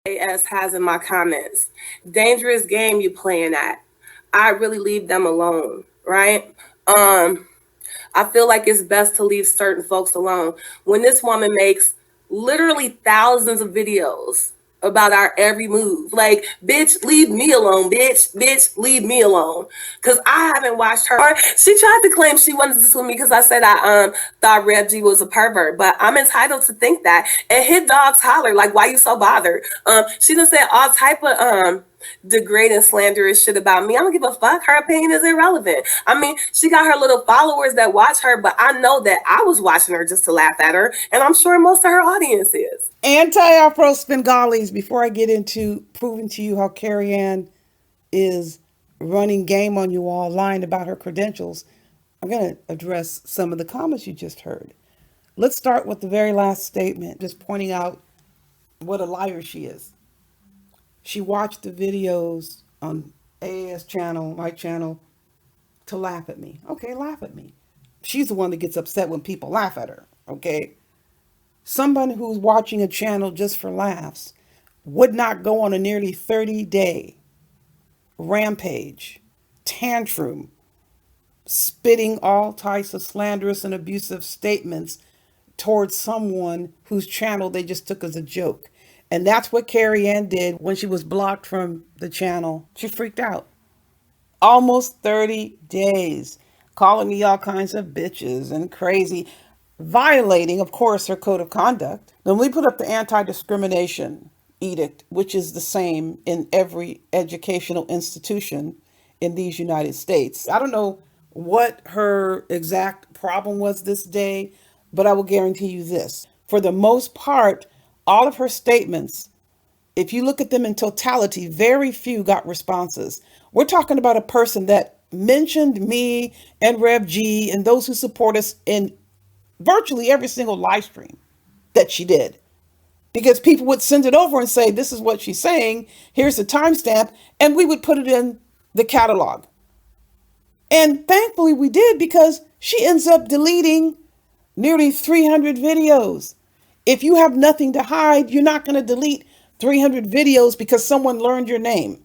AS has in my comments. Dangerous game you playing at. I really leave them alone, right? I feel like it's best to leave certain folks alone. When this woman makes literally thousands of videos about our every move, like, bitch, leave me alone, bitch, leave me alone. Cause I haven't watched her. She tried to claim she wanted to sue me because I said I thought Rev G was a pervert, but I'm entitled to think that. And hit dogs holler, like, why you so bothered? She done said all type of degrading, slanderous shit about me. I don't give a fuck. Her opinion is irrelevant. I mean, she got her little followers that watch her, but I know that I was watching her just to laugh at her, and I'm sure most of her audience is. Anti-Afro Svengalis, before I get into proving to you how Carrie Ann is running game on you all, lying about her credentials, I'm going to address some of the comments you just heard. Let's start with the very last statement, just pointing out what a liar she is. She watched the videos on AAS channel, my channel, to laugh at me. Okay, laugh at me. She's the one that gets upset when people laugh at her. Okay. Somebody who's watching a channel just for laughs would not go on a nearly 30-day rampage, tantrum, spitting all types of slanderous and abusive statements towards someone whose channel they just took as a joke. And that's what Carrie Ann did when she was blocked from the channel. She freaked out. Almost 30 days, calling me all kinds of bitches and crazy, violating, of course, her code of conduct. Then we put up the anti-discrimination edict, which is the same in every educational institution in these United States. I don't know what her exact problem was this day, but I will guarantee you this. For the most part, all of her statements, if you look at them in totality, very few got responses. We're talking about a person that mentioned me and Rev G and those who support us in virtually every single live stream that she did. Because people would send it over and say, this is what she's saying, here's the timestamp, and we would put it in the catalog. And thankfully we did, because she ends up deleting nearly 300 videos. If you have nothing to hide, you're not going to delete 300 videos because someone learned your name,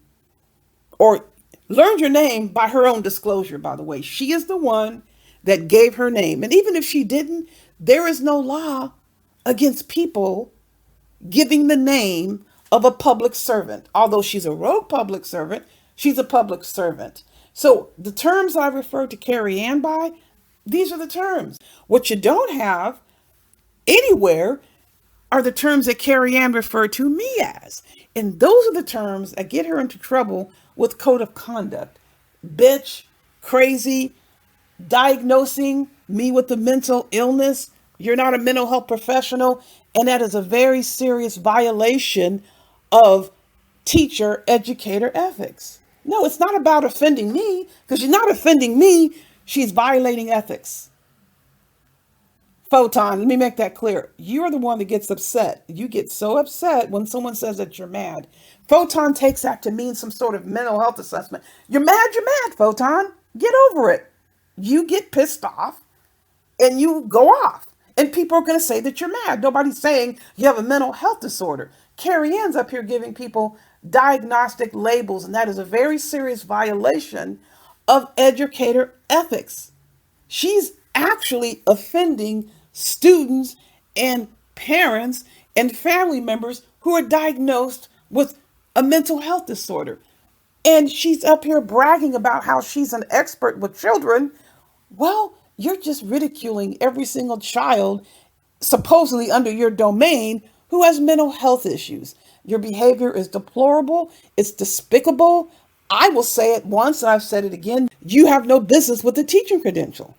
or learned your name by her own disclosure, by the way. She is the one that gave her name. And even if she didn't, there is no law against people giving the name of a public servant. Although she's a rogue public servant, she's a public servant. So the terms I referred to Carrie Ann by, these are the terms. What you don't have anywhere are the terms that Carrie Ann referred to me as. And those are the terms that get her into trouble with code of conduct. Bitch, crazy, diagnosing me with a mental illness. You're not a mental health professional. And that is a very serious violation of teacher educator ethics. No, it's not about offending me, because she's not offending me. She's violating ethics. Photon, let me make that clear. You're the one that gets upset. You get so upset when someone says that you're mad. Photon takes that to mean some sort of mental health assessment. You're mad, Photon. Get over it. You get pissed off and you go off. And people are going to say that you're mad. Nobody's saying you have a mental health disorder. Carrie Ann's up here giving people diagnostic labels, and that is a very serious violation of educator ethics. She's actually offending students and parents and family members who are diagnosed with a mental health disorder. And she's up here bragging about how she's an expert with children. Well, you're just ridiculing every single child supposedly under your domain who has mental health issues. Your behavior is deplorable, it's despicable. I will say it once and I've said it again. You have no business with a teaching credential.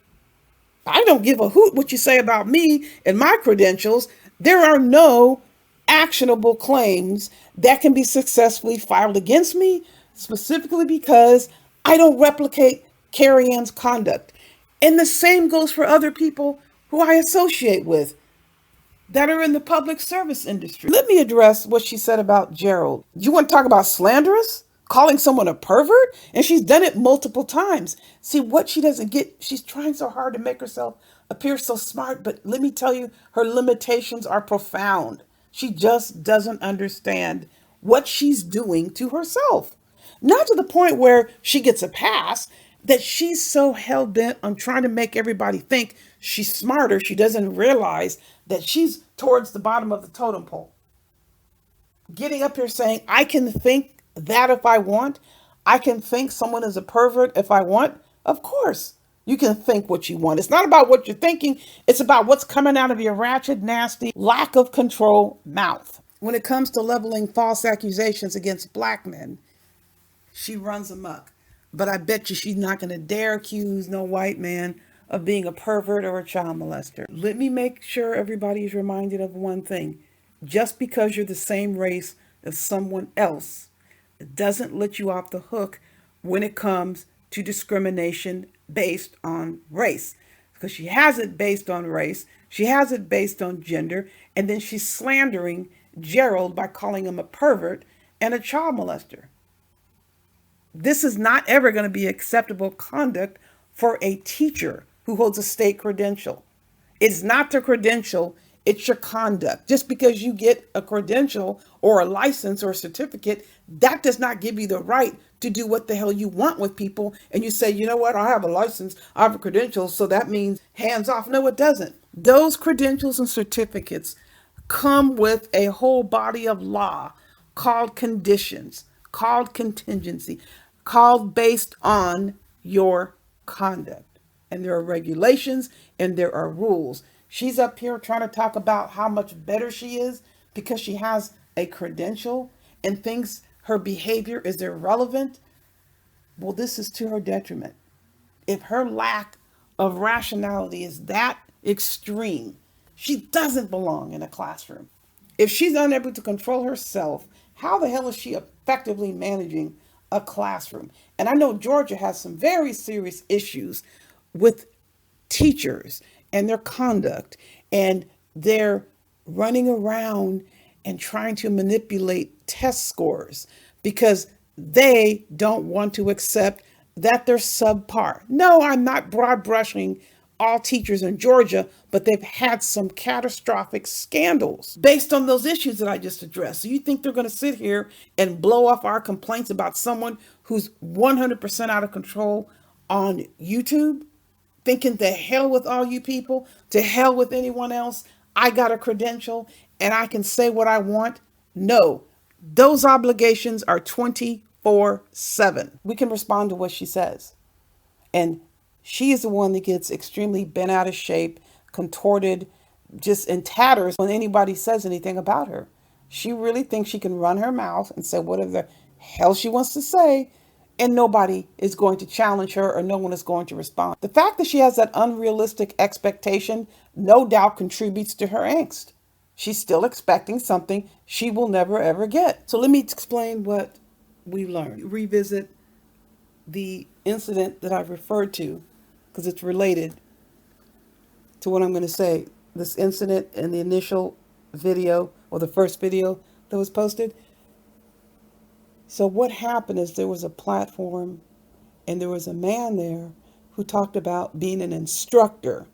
I don't give a hoot what you say about me and my credentials. There are no actionable claims that can be successfully filed against me, specifically because I don't replicate Carrie Ann's conduct. And the same goes for other people who I associate with that are in the public service industry. Let me address what she said about Gerald. You want to talk about slanderous? Calling someone a pervert? And she's done it multiple times. See, what she doesn't get, she's trying so hard to make herself appear so smart, but let me tell you, her limitations are profound. She just doesn't understand what she's doing to herself. Not to the point where she gets a pass, that she's so hell bent on trying to make everybody think she's smarter, she doesn't realize that she's towards the bottom of the totem pole. Getting up here saying, I can think that if I want, I can think someone is a pervert if I want. Of course, you can think what you want. It's not about what you're thinking, it's about what's coming out of your ratchet, nasty, lack of control mouth. When it comes to leveling false accusations against black men, she runs amok. But I bet you she's not going to dare accuse no white man of being a pervert or a child molester. Let me make sure everybody is reminded of one thing. Just because you're the same race as someone else, it doesn't let you off the hook when it comes to discrimination based on race. Because she has it based on race, she has it based on gender, and then she's slandering Gerald by calling him a pervert and a child molester. This is not ever going to be acceptable conduct for a teacher who holds a state credential. It's not the credential, it's your conduct. Just because you get a credential or a license or a certificate, that does not give you the right to do what the hell you want with people. And you say, you know what, I have a license, I have a credential, so that means hands off. No, it doesn't. Those credentials and certificates come with a whole body of law called conditions, called contingency, called based on your conduct. And there are regulations and there are rules. She's up here trying to talk about how much better she is because she has a credential and thinks her behavior is irrelevant. Well, this is to her detriment. If her lack of rationality is that extreme, she doesn't belong in a classroom. If she's unable to control herself, how the hell is she effectively managing a classroom? And I know Georgia has some very serious issues with teachers and their conduct, and they're running around and trying to manipulate test scores because they don't want to accept that they're subpar. No, I'm not broad brushing all teachers in Georgia, but they've had some catastrophic scandals based on those issues that I just addressed. So you think they're going to sit here and blow off our complaints about someone who's 100% out of control on YouTube? Thinking to hell with all you people, to hell with anyone else. I got a credential and I can say what I want. No, those obligations are 24/7. We can respond to what she says. And she is the one that gets extremely bent out of shape, contorted, just in tatters when anybody says anything about her. She really thinks she can run her mouth and say whatever the hell she wants to say, and nobody is going to challenge her or no one is going to respond. The fact that she has that unrealistic expectation no doubt contributes to her angst. She's still expecting something she will never ever get. So let me explain what we learned. Revisit the incident that I've referred to because it's related to what I'm going to say. This incident in the initial video or the first video that was posted. So what happened is there was a platform and there was a man there who talked about being an instructor.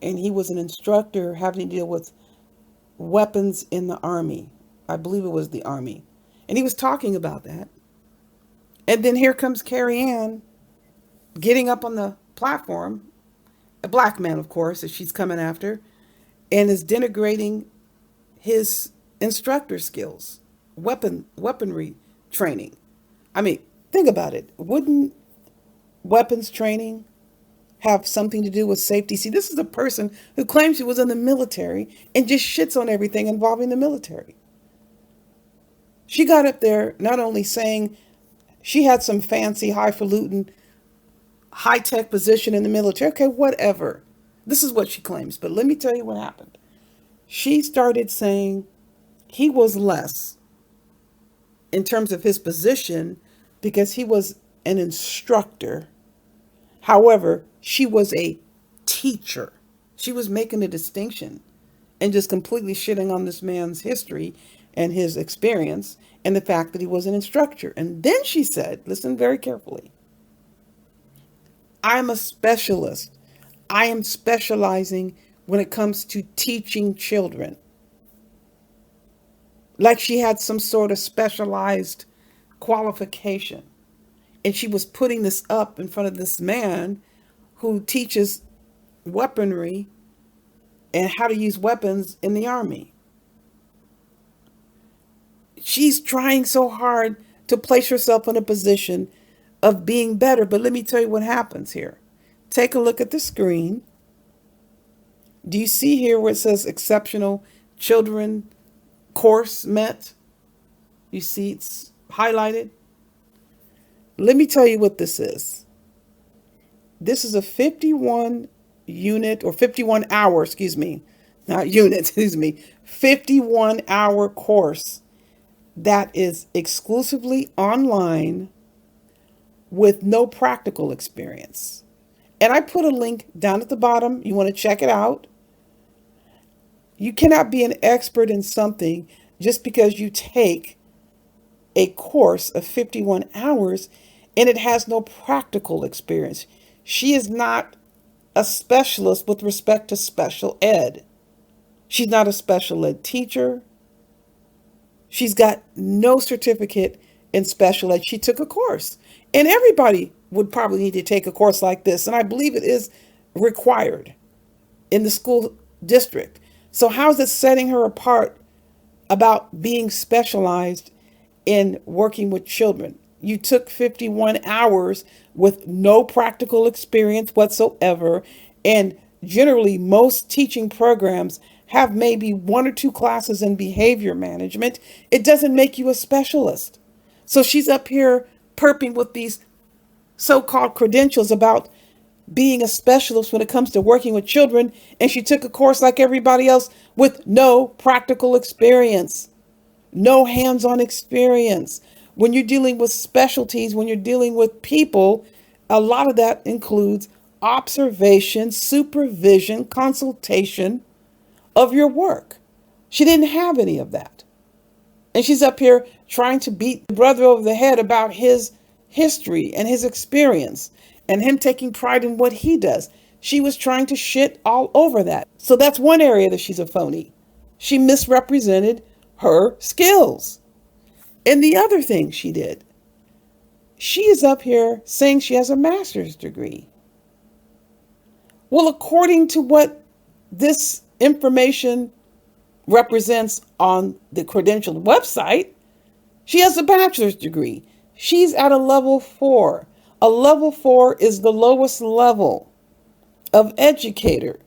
And he was an instructor having to deal with weapons in the Army. I believe it was the Army. And he was talking about that. And then here comes Carrie Ann getting up on the platform, a black man, of course, that she's coming after, and is denigrating his instructor skills, weaponry training. I mean, think about it. Wouldn't weapons training have something to do with safety? See, this is a person who claims she was in the military and just shits on everything involving the military. She got up there not only saying she had some fancy, highfalutin, high-tech position in the military. Okay, whatever. This is what she claims. But let me tell you what happened. She started saying he was less in terms of his position because he was an instructor. However, she was a teacher. She was making a distinction and just completely shitting on this man's history and his experience and the fact that he was an instructor. And then she said, listen very carefully, I'm a specialist. I am specializing when it comes to teaching children. like she had some sort of specialized qualification. And she was putting this up in front of this man who teaches weaponry and how to use weapons in the army. She's trying so hard to place herself in a position of being better. But let me tell you what happens here. Take a look at the screen. Do you see here where it says exceptional children course met? You see it's highlighted. Let me tell you what this is. This is a 51 unit or 51 hour, excuse me, not unit, excuse me, 51-hour course that is exclusively online with no practical experience. And I put a link down at the bottom. You want to check it out. You cannot be an expert in something just because you take a course of 51 hours and it has no practical experience. She is not a specialist with respect to special ed. She's not a special ed teacher. She's got no certificate in special ed. She took a course. And everybody would probably need to take a course like this. And I believe it is required in the school district. So, how is it setting her apart about being specialized in working with children? You took 51 hours with no practical experience whatsoever. And generally, most teaching programs have maybe one or two classes in behavior management. It doesn't make you a specialist. So she's up here perping with these so-called credentials about being a specialist when it comes to working with children, and she took a course like everybody else with no practical experience, no hands-on experience. When you're dealing with specialties, when you're dealing with people, a lot of that includes observation, supervision, consultation of your work. She didn't have any of that. And she's up here trying to beat the brother over the head about his history and his experience and him taking pride in what he does. She was trying to shit all over that. So that's one area that she's a phony. She misrepresented her skills. And the other thing she did, she is up here saying she has a master's degree. Well, according to what this information represents on the credentialed website, she has a bachelor's degree. She's at a level 4. A level 4 is the lowest level of educator,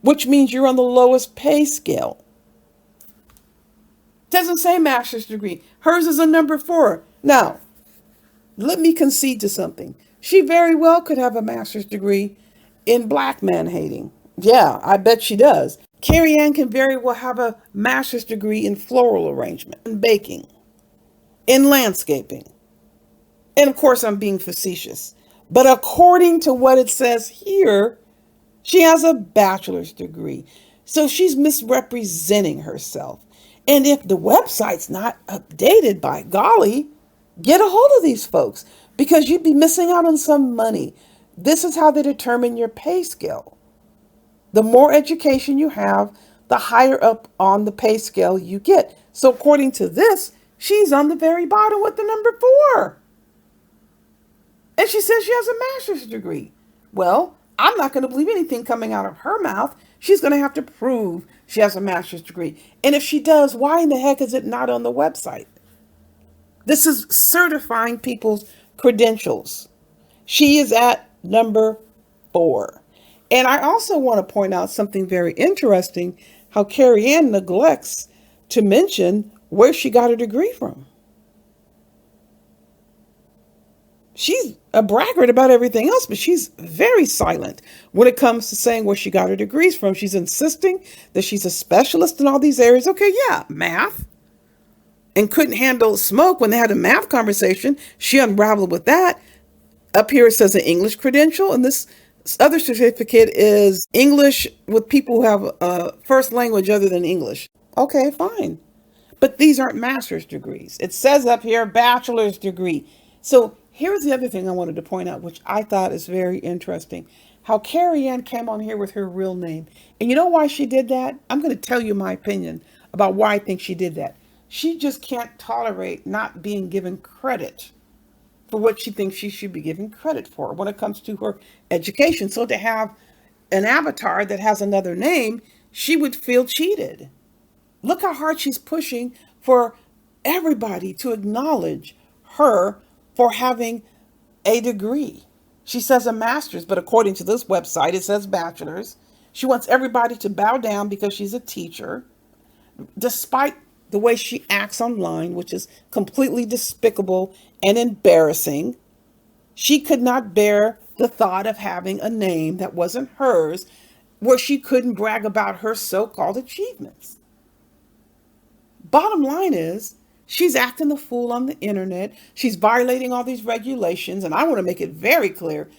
which means you're on the lowest pay scale. Doesn't say master's degree. Hers is a number 4. Now, let me concede to something. She very well could have a master's degree in black man hating. Yeah, I bet she does. Carrie Ann can very well have a master's degree in floral arrangement, in baking, in landscaping. And of course, I'm being facetious. But according to what it says here, she has a bachelor's degree. So she's misrepresenting herself. And if the website's not updated, by golly, get a hold of these folks because you'd be missing out on some money. This is how they determine your pay scale. The more education you have, the higher up on the pay scale you get. So according to this, she's on the very bottom with the number 4. And she says she has a master's degree. Well, I'm not going to believe anything coming out of her mouth. She's going to have to prove she has a master's degree. And if she does, why in the heck is it not on the website? This is certifying people's credentials. She is at number 4. And I also want to point out something very interesting, how Carrie Ann neglects to mention where she got her degree from. She's a braggart about everything else, but she's very silent when it comes to saying where she got her degrees from. She's insisting that she's a specialist in all these areas. Okay, yeah, math. And couldn't handle smoke when they had a math conversation. She unraveled with that. Up here it says an English credential, and this other certificate is English with people who have a first language other than English. Okay, fine. But these aren't master's degrees. It says up here bachelor's degree. So here's the other thing I wanted to point out, which I thought is very interesting. How Carrie Ann came on here with her real name. And you know why she did that? I'm going to tell you my opinion about why I think she did that. She just can't tolerate not being given credit for what she thinks she should be given credit for when it comes to her education. So to have an avatar that has another name, she would feel cheated. Look how hard she's pushing for everybody to acknowledge her for having a degree. She says a master's, but according to this website, it says bachelor's. She wants everybody to bow down because she's a teacher, despite the way she acts online, which is completely despicable and embarrassing. She could not bear the thought of having a name that wasn't hers, where she couldn't brag about her so called achievements. Bottom line is, she's acting the fool on the internet. She's violating all these regulations. And I want to make it very clear,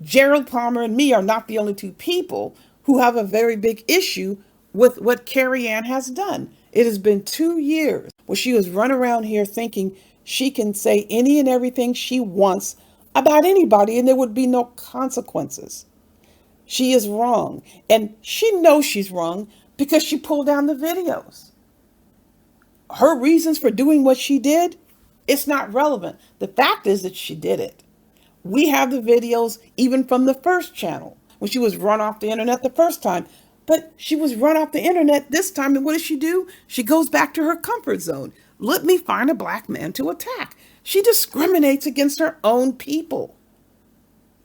Gerald Palmer and me are not the only two people who have a very big issue with what Carrie Ann has done. It has been 2 years where she was running around here thinking she can say any and everything she wants about anybody and there would be no consequences. She is wrong. And she knows she's wrong because she pulled down the videos. Her reasons for doing what she did, it's not relevant. The fact is that she did it. We have the videos even from the first channel when she was run off the internet the first time. But she was run off the internet this time, and what does she do? She goes back to her comfort zone. Let me find a black man to attack. She discriminates against her own people.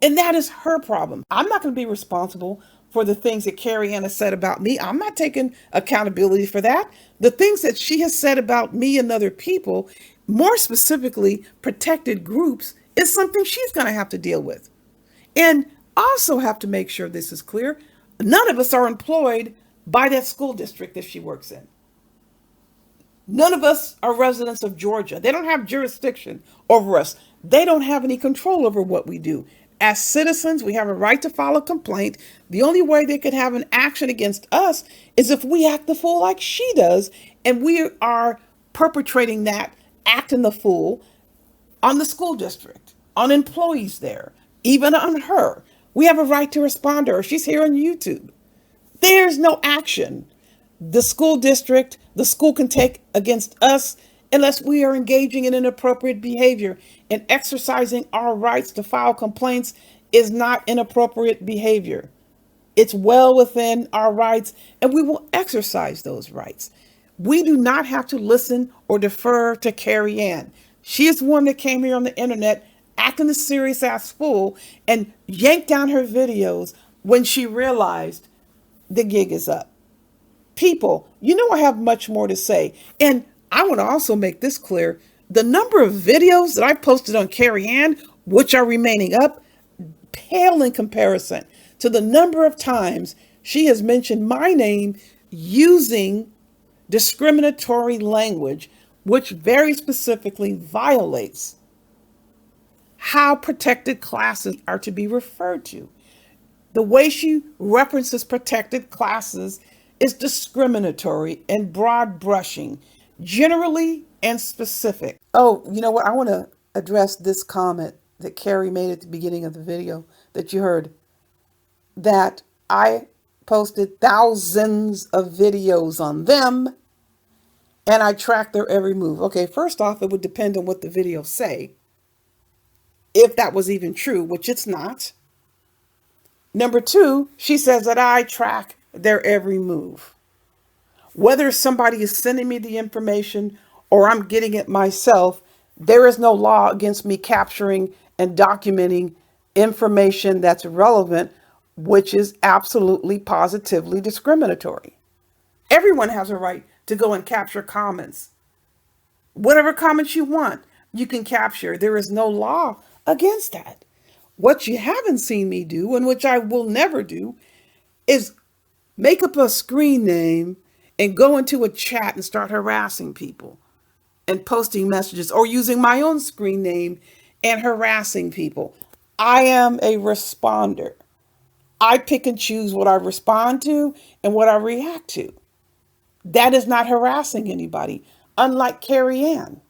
And that is her problem. I'm not going to be responsible for the things that Carrie Ann has said about me. I'm not taking accountability for that. The things that she has said about me and other people, more specifically protected groups, is something she's going to have to deal with. And also have to make sure this is clear. None of us are employed by that school district that she works in. None of us are residents of Georgia. They don't have jurisdiction over us. They don't have any control over what we do. As citizens, we have a right to file a complaint. The only way they could have an action against us is if we act the fool like she does, and we are perpetrating that, acting the fool, on the school district, on employees there, even on her. We have a right to respond to her. She's here on YouTube. There's no action the school district, the school can take against us unless we are engaging in inappropriate behavior. And exercising our rights to file complaints is not inappropriate behavior. It's well within our rights, and we will exercise those rights. We do not have to listen or defer to Carrie Ann. She is the one that came here on the internet acting a serious ass fool and yanked down her videos when she realized the gig is up. People, you know I have much more to say. And I want to also make this clear. The number of videos that I posted on Carrie Ann, which are remaining up, pale in comparison to the number of times she has mentioned my name using discriminatory language, which very specifically violates how protected classes are to be referred to. The way she references protected classes is discriminatory and broad brushing, generally and specific. Oh, you know what? I want to address this comment that Carrie made at the beginning of the video that you heard, that I posted thousands of videos on them and I track their every move. Okay, first off, it would depend on what the videos say, if that was even true, which it's not. Number two, she says that I track their every move. Whether somebody is sending me the information or I'm getting it myself, there is no law against me capturing and documenting information that's relevant, which is absolutely positively discriminatory. Everyone has a right to go and capture comments. Whatever comments you want, you can capture. There is no law against that. What you haven't seen me do, and which I will never do, is make up a screen name and go into a chat and start harassing people and posting messages, or using my own screen name and harassing people. I am a responder. I pick and choose what I respond to and what I react to. That is not harassing anybody, unlike Carrie Ann.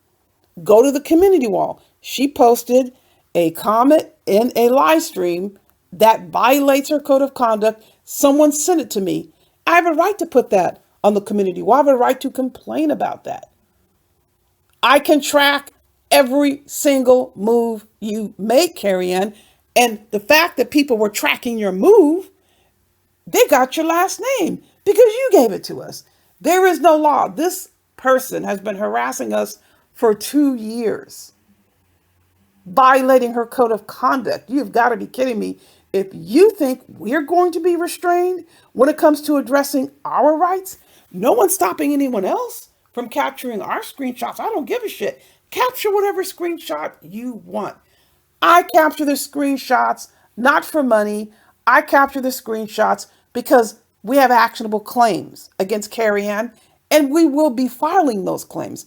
Go to the community wall. She posted a comment in a live stream that violates her code of conduct. Someone sent it to me. I have a right to put that on the community wall. I have a right to complain about that. I can track every single move you make, Carrie Ann. And the fact that people were tracking your move, they got your last name because you gave it to us. There is no law. This person has been harassing us for 2 years, violating her code of conduct. You've got to be kidding me. If you think we're going to be restrained when it comes to addressing our rights, no one's stopping anyone else from capturing our screenshots. I don't give a shit. Capture whatever screenshot you want. I capture the screenshots not for money. I capture the screenshots because we have actionable claims against Carrie Ann, and we will be filing those claims.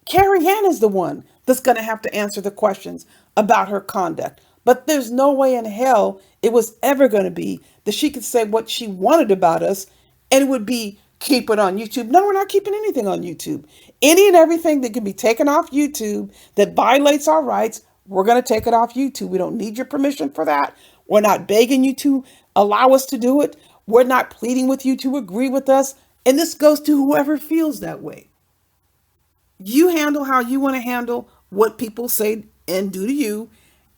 Carrie Ann is the one that's going to have to answer the questions about her conduct. But there's no way in hell it was ever going to be that she could say what she wanted about us and it would be keep it on YouTube. No, we're not keeping anything on YouTube. Any and everything that can be taken off YouTube that violates our rights, we're going to take it off YouTube. We don't need your permission for that. We're not begging you to allow us to do it. We're not pleading with you to agree with us. And this goes to whoever feels that way. You handle how you want to handle what people say and do to you,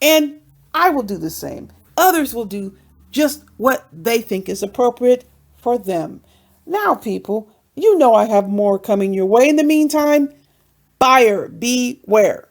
and I will do the same. Others will do just what they think is appropriate for them. Now, people, you know I have more coming your way. In the meantime, buyer beware.